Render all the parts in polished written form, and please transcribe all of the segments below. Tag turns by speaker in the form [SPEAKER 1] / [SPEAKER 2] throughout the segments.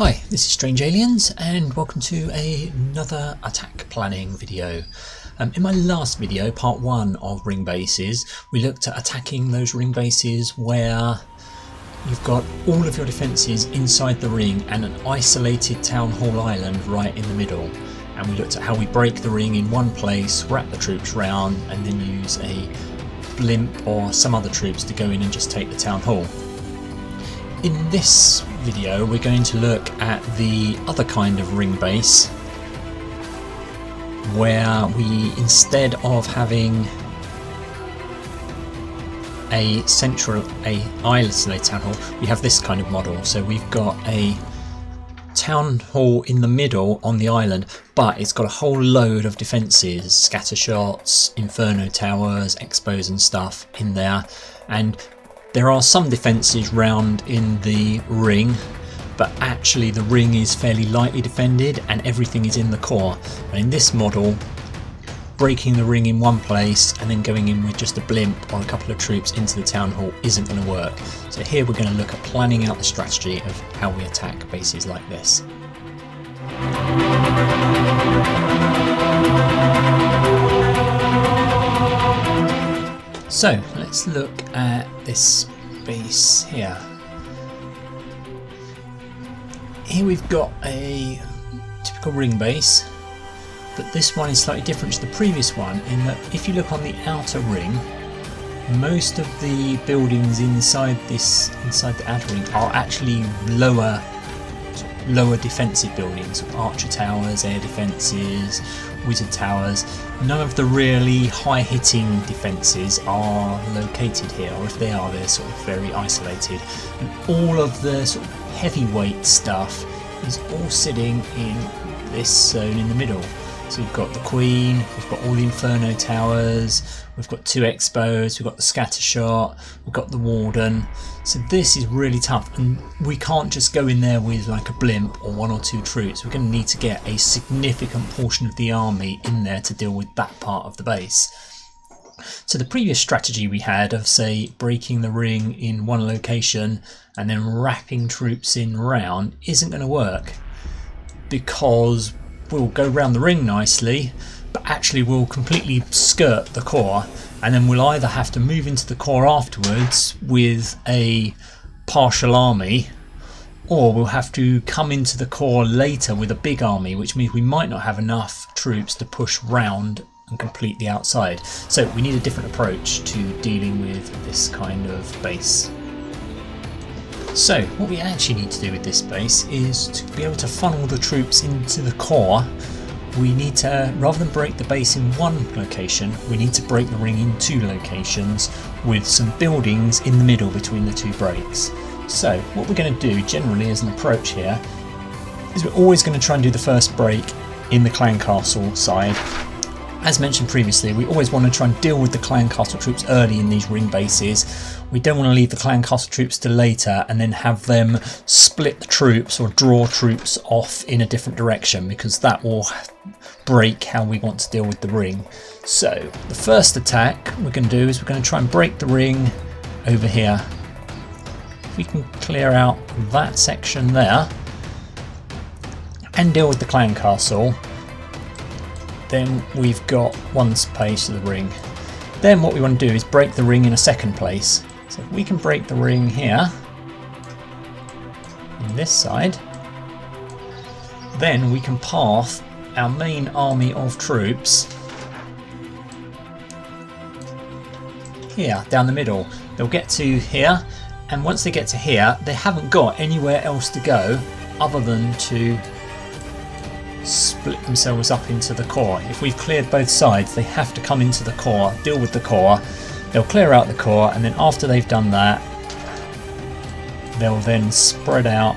[SPEAKER 1] Hi, this is Strange Aliens and welcome to another attack planning video. In my last video, part 1 of ring bases, we looked at attacking those ring bases where you've got all of your defences inside the ring and an isolated town hall island right in the middle. And we looked at how we break the ring in one place, wrap the troops round and then use a blimp or some other troops to go in and just take the town hall. In this video we're going to look at the other kind of ring base where we, instead of having a isolated town hall, we have this kind of model. So we've got a town hall in the middle on the island, but it's got a whole load of defences, scatter shots, inferno towers, expos and stuff in there, and there are some defences round in the ring, but actually the ring is fairly lightly defended and everything is in the core. And in this model, breaking the ring in one place and then going in with just a blimp or a couple of troops into the town hall isn't going to work. So here we're going to look at planning out the strategy of how we attack bases like this. So let's look at this base here. Here we've got a typical ring base, but this one is slightly different to the previous one in that if you look on the outer ring, most of the buildings inside the outer ring are actually lower defensive buildings, archer towers, air defences, wizard towers. None of the really high hitting defences are located here, or if they are, they're sort of very isolated, and all of the sort of heavyweight stuff is all sitting in this zone in the middle. So we've got the Queen, we've got all the Inferno towers, we've got 2 expos, we've got the scatter shot, we've got the Warden. So this is really tough, and we can't just go in there with like a blimp or 1 or 2 troops. We're going to need to get a significant portion of the army in there to deal with that part of the base. So the previous strategy we had of, say, breaking the ring in one location and then wrapping troops in round isn't going to work, because we'll go round the ring nicely, but actually we'll completely skirt the core, and then we'll either have to move into the core afterwards with a partial army, or we'll have to come into the core later with a big army, which means we might not have enough troops to push round and complete the outside. So we need a different approach to dealing with this kind of base. So what we actually need to do with this base is to be able to funnel the troops into the core. We need to, rather than break the base in one location, we need to break the ring in 2 locations with some buildings in the middle between the 2 breaks. So what we're going to do generally as an approach here is we're always going to try and do the first break in the clan castle side. As mentioned previously, we always want to try and deal with the clan castle troops early in these ring bases. We don't want to leave the clan castle troops to later and then have them split the troops or draw troops off in a different direction, because that will break how we want to deal with the ring. So the first attack we're going to do is we're going to try and break the ring over here. If we can clear out that section there and deal with the clan castle, then we've got one space of the ring. Then what we want to do is break the ring in a second place. So if we can break the ring here, on this side, then we can path our main army of troops here, down the middle. They'll get to here, and once they get to here, they haven't got anywhere else to go other than to split themselves up into the core. If we've cleared both sides, they have to come into the core, deal with the core. They'll clear out the core, and then after they've done that, they'll then spread out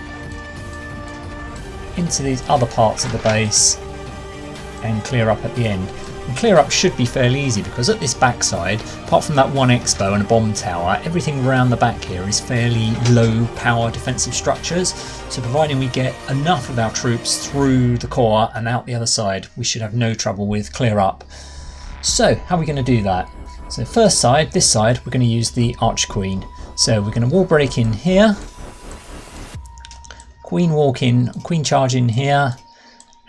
[SPEAKER 1] into these other parts of the base and clear up at the end. And clear up should be fairly easy, because at this backside, apart from that 1 expo and a bomb tower, everything around the back here is fairly low power defensive structures. So providing we get enough of our troops through the core and out the other side, we should have no trouble with clear up. So how are we going to do that? So first side, this side, we're going to use the Archer Queen. So we're going to wall break in here, queen charge in here,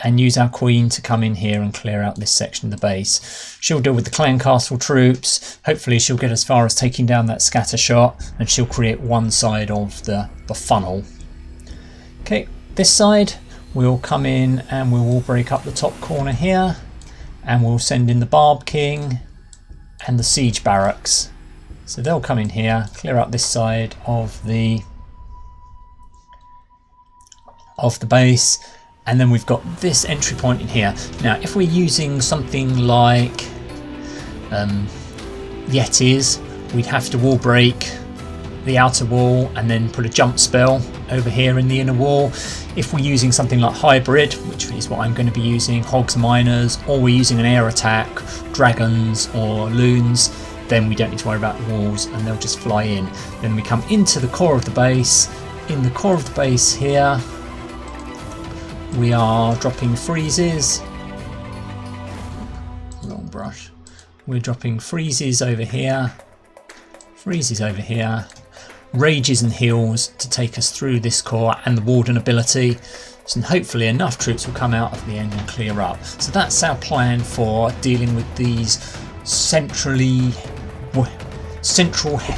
[SPEAKER 1] and use our queen to come in here and clear out this section of the base. She'll deal with the clan castle troops. Hopefully she'll get as far as taking down that scatter shot, and she'll create one side of the funnel. Okay, this side we'll come in and we will break up the top corner here, and we'll send in the Barb King and the siege barracks. So they'll come in here, clear out this side of the base, and then we've got this entry point in here. Now if we're using something like Yetis, we'd have to wall break the outer wall and then put a jump spell over here in the inner wall. If we're using something like hybrid, which is what I'm going to be using, hogs, miners, or we're using an air attack, dragons or loons, then we don't need to worry about the walls and they'll just fly in. Then we come into the core of the base. In the core of the base here we are dropping freezes. Long brush. We're dropping freezes over here, freezes over here, rages and heals to take us through this core, and the warden ability. So hopefully enough troops will come out at the end and clear up. So that's our plan for dealing with these central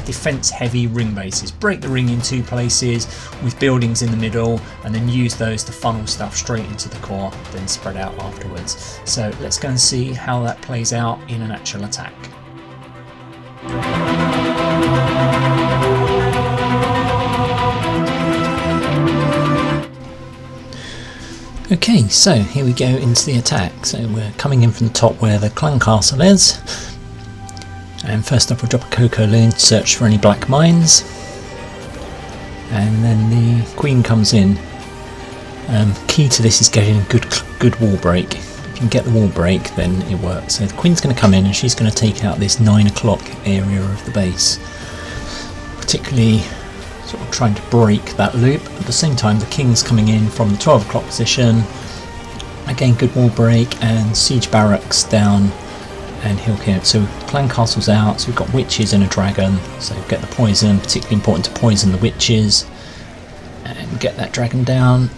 [SPEAKER 1] defense heavy ring bases. Break the ring in two places with buildings in the middle, and then use those to funnel stuff straight into the core, then spread out afterwards. So let's go and see how that plays out in an actual attack. Okay, so here we go into the attack. So we're coming in from the top where the clan castle is. And first up we'll drop a Cocoa Loon to search for any black mines. And then the queen comes in. Key to this is getting a good wall break. If you can get the wall break, then it works. So the queen's going to come in and she's going to take out this 9 o'clock area of the base. Particularly sort of trying to break that loop. At the same time the king's coming in from the 12 o'clock position. Again, good wall break and siege barracks down, and he'll kill it. So clan castle's out, so we've got witches and a dragon, so get the poison, particularly important to poison the witches and get that dragon down.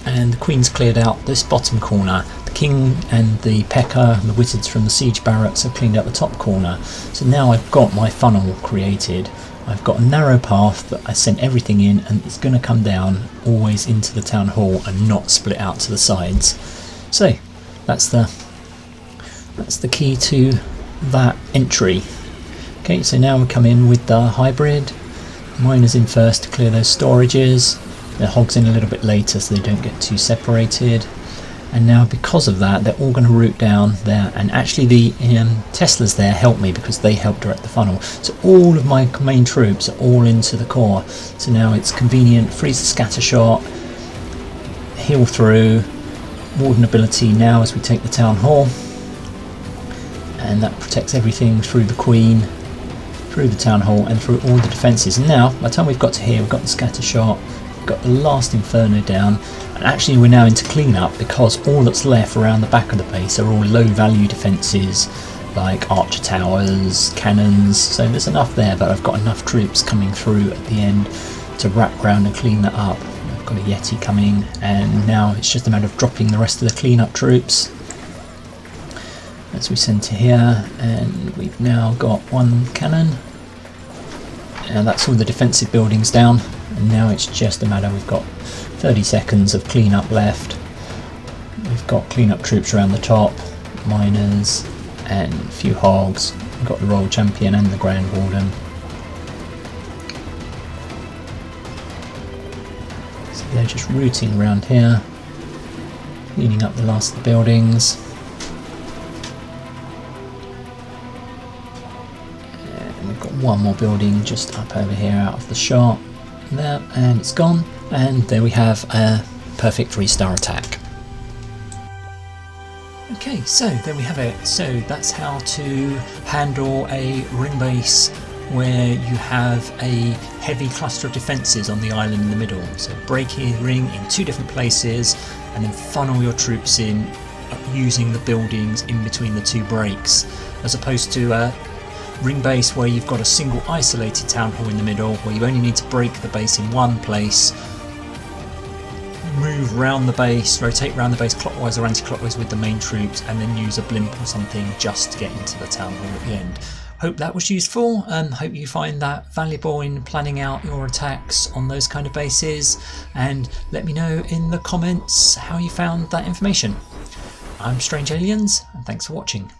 [SPEAKER 1] And the queen's cleared out this bottom corner. The king and the P.E.K.K.A and the wizards from the siege barracks have cleaned out the top corner. So now I've got my funnel created. I've got a narrow path that I sent everything in, and it's going to come down always into the town hall and not split out to the sides. So that's the key to that entry. Okay, so now we come in with the hybrid. Miners in first to clear those storages. The hogs in a little bit later so they don't get too separated. And now because of that, they're all going to route down there, and actually the Teslas there help me because they help direct the funnel. So all of my main troops are all into the core. So now it's convenient, freeze the scatter shot, heal through, warden ability now as we take the town hall, and that protects everything through the queen, through the town hall, and through all the defences. And now by the time we've got to here, we've got the scatter shot, we've got the last inferno down. And actually we're now into cleanup because all that's left around the back of the base are all low value defences like archer towers, cannons, so there's enough there, but I've got enough troops coming through at the end to wrap round and clean that up. I've got a Yeti coming, and now it's just a matter of dropping the rest of the cleanup troops as we send to here. And we've now got one cannon, and that's all the defensive buildings down, and now it's just a matter, we've got 30 seconds of cleanup left. We've got cleanup troops around the top, miners and a few hogs. We've got the Royal Champion and the Grand Warden. So they're just rooting around here, cleaning up the last of the buildings. And we've got one more building just up over here out of the shot. There, and it's gone. And there we have a perfect 3-star attack. Okay, so there we have it. So that's how to handle a ring base where you have a heavy cluster of defences on the island in the middle. So break a ring in 2 different places and then funnel your troops in using the buildings in between the 2 breaks, as opposed to a ring base where you've got a single isolated town hall in the middle where you only need to break the base in one place, move round the base, rotate round the base clockwise or anti-clockwise with the main troops, and then use a blimp or something just to get into the town hall at the end. Hope that was useful, and hope you find that valuable in planning out your attacks on those kind of bases, and let me know in the comments how you found that information. I'm Strange Aliens, and thanks for watching.